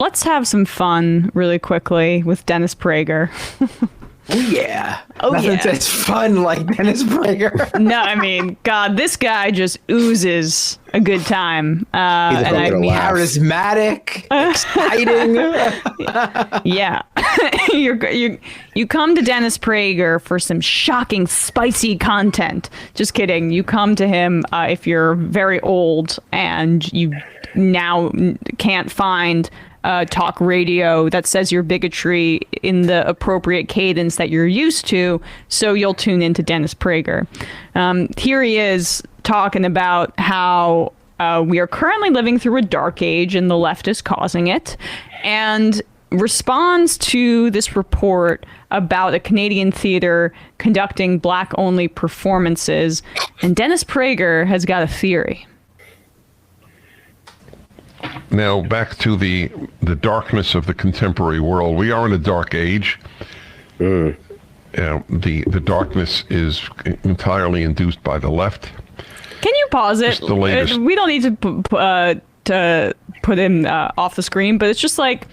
Let's have some fun really quickly with Dennis Prager. Oh yeah. Oh Nothing yeah. says fun like Dennis Prager. No, I mean, God, this guy just oozes a good time. And I mean, charismatic, exciting. yeah. You come to Dennis Prager for some shocking, spicy content. Just kidding. You come to him if you're very old and you now can't find talk radio that says your bigotry in the appropriate cadence that you're used to, so you'll tune into Dennis Prager. Here he is talking about how we are currently living through a dark age and the left is causing it, and responds to this report about a Canadian theater conducting black-only performances, and Dennis Prager has got a theory. Now, back to the darkness of the contemporary world. We are in a dark age. The darkness is entirely induced by the left. Can you pause it? Just the latest. We don't need to put him off the screen, but it's just like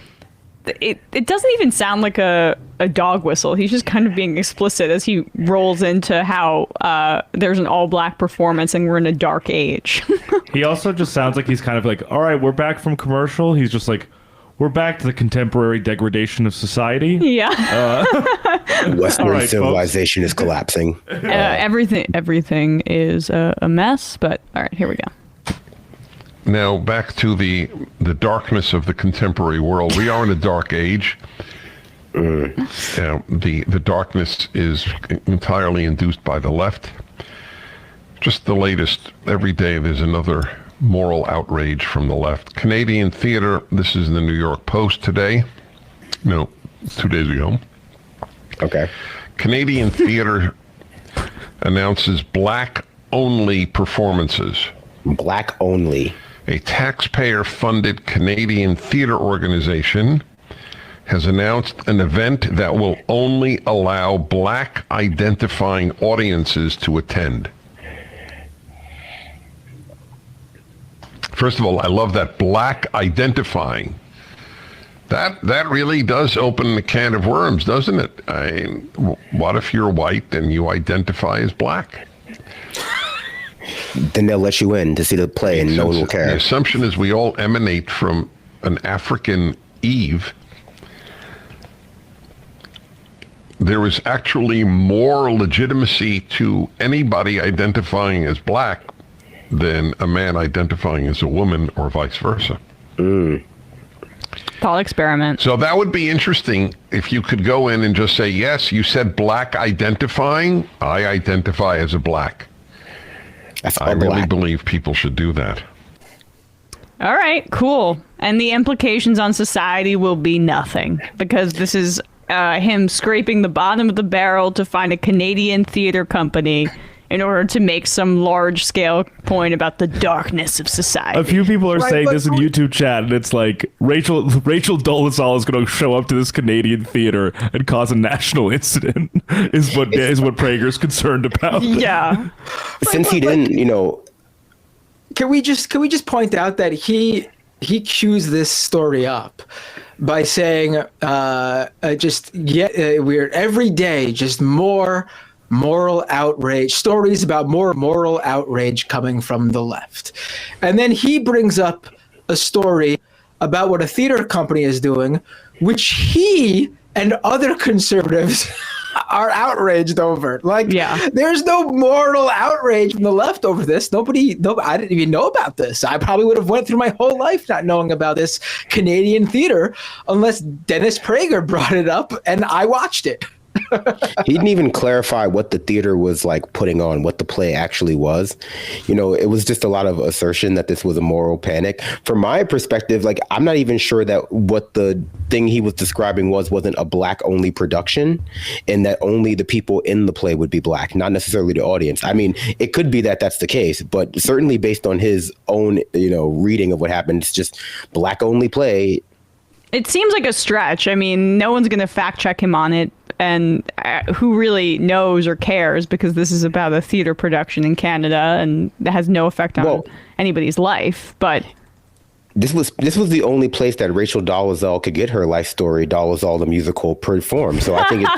it doesn't even sound like a dog whistle. He's just kind of being explicit as he rolls into how there's an all-black performance and we're in a dark age. He also just sounds like he's kind of like, all right, we're back from commercial. He's just like, we're back to the contemporary degradation of society. Yeah. Western civilization is collapsing. Everything is a mess, but all right, here we go. Now, back to the darkness of the contemporary world. We are in a dark age. The darkness is entirely induced by the left. Just the latest. Every day there's another moral outrage from the left. Canadian theater, this is in the New York Post today. No, 2 days ago. Okay. Canadian theater announces black-only performances. Black only. A taxpayer-funded Canadian theater organization has announced an event that will only allow black-identifying audiences to attend. First of all, I love that black-identifying. That really does open a can of worms, doesn't it? What if you're white and you identify as black? Then they'll let you in to see the play and no one will care. The assumption is we all emanate from an African Eve. There is actually more legitimacy to anybody identifying as black than a man identifying as a woman or vice versa. Thought experiment. So that would be interesting if you could go in and just say, yes, you said black identifying. I identify as a black. I really believe people should do that. All right, cool. And the implications on society will be nothing, because this is him scraping the bottom of the barrel to find a Canadian theater company in order to make some large-scale point about the darkness of society. A few people are saying this in YouTube chat, and it's like, Rachel Dolezal is going to show up to this Canadian theater and cause a national incident, is what Prager's concerned about. Yeah. Since he didn't, Can we just point out that he cues this story up by saying we're every day just more moral outrage, stories about more moral outrage coming from the left. And then he brings up a story about what a theater company is doing, which he and other conservatives are outraged over. There's no moral outrage from the left over this. I didn't even know about this. I probably would have went through my whole life not knowing about this Canadian theater unless Dennis Prager brought it up and I watched it. He didn't even clarify what the theater was like putting on, what the play actually was. It was just a lot of assertion that this was a moral panic. From my perspective, I'm not even sure that what the thing he was describing wasn't a black only production, and that only the people in the play would be black, not necessarily the audience. I mean, it could be that that's the case, but certainly based on his own, reading of what happened, it's just black only play. It seems like a stretch. I mean, no one's going to fact check him on it. And who really knows or cares, because this is about a theater production in Canada and that has no effect on anybody's life. But this was the only place that Rachel Dolezal could get her life story, Dolezal the musical, performed. So I think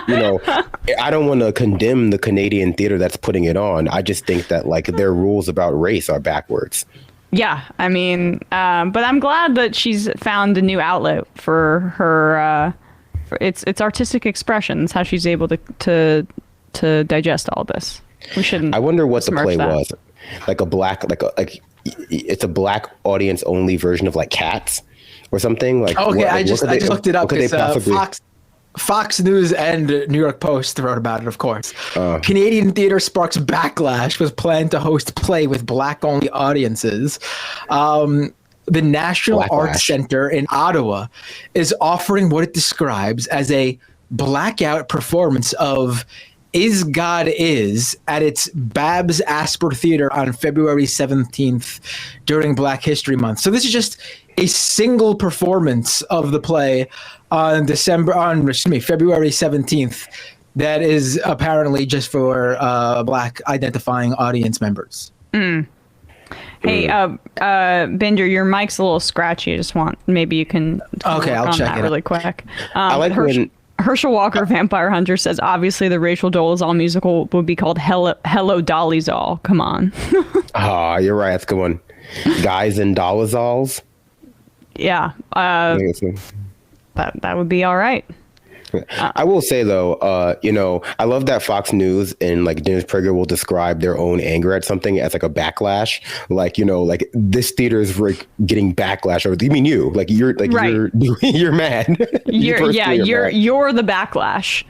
I don't want to condemn the Canadian theater that's putting it on. I just think that like their rules about race are backwards. Yeah, I mean, but I'm glad that she's found a new outlet for her. For its artistic expressions, how she's able to digest all this. We shouldn't. I wonder what the smirch play that. was. Like a black, it's a black audience only version of like Cats or something. Like Okay, I just looked it up. What could they possibly? Fox News and New York Post wrote about it, of course. Canadian theater sparks backlash with plan to host play with black-only audiences. The National Arts Center in Ottawa is offering what it describes as a blackout performance of Is God Is at its Babs Asper Theater on February 17th during Black History Month. So this is just a single performance of the play on February 17th that is apparently just for Black identifying audience members. Hey, Binder, your mic's a little scratchy. I just want, maybe you can Okay, I'll on check that it really quick. I like when Herschel Walker, Vampire Hunter, says obviously the Rachel Dolezal musical would be called Hello Dollyzal. Come on. You're right. That's a good one. Guys and Dolezals. Yeah, that would be all right. I will say though, I love that Fox News and like Dennis Prager will describe their own anger at something as like a backlash. Like, like this theater is like getting backlash over. You mean you? Like you're like right. you're mad. You're mad. the backlash.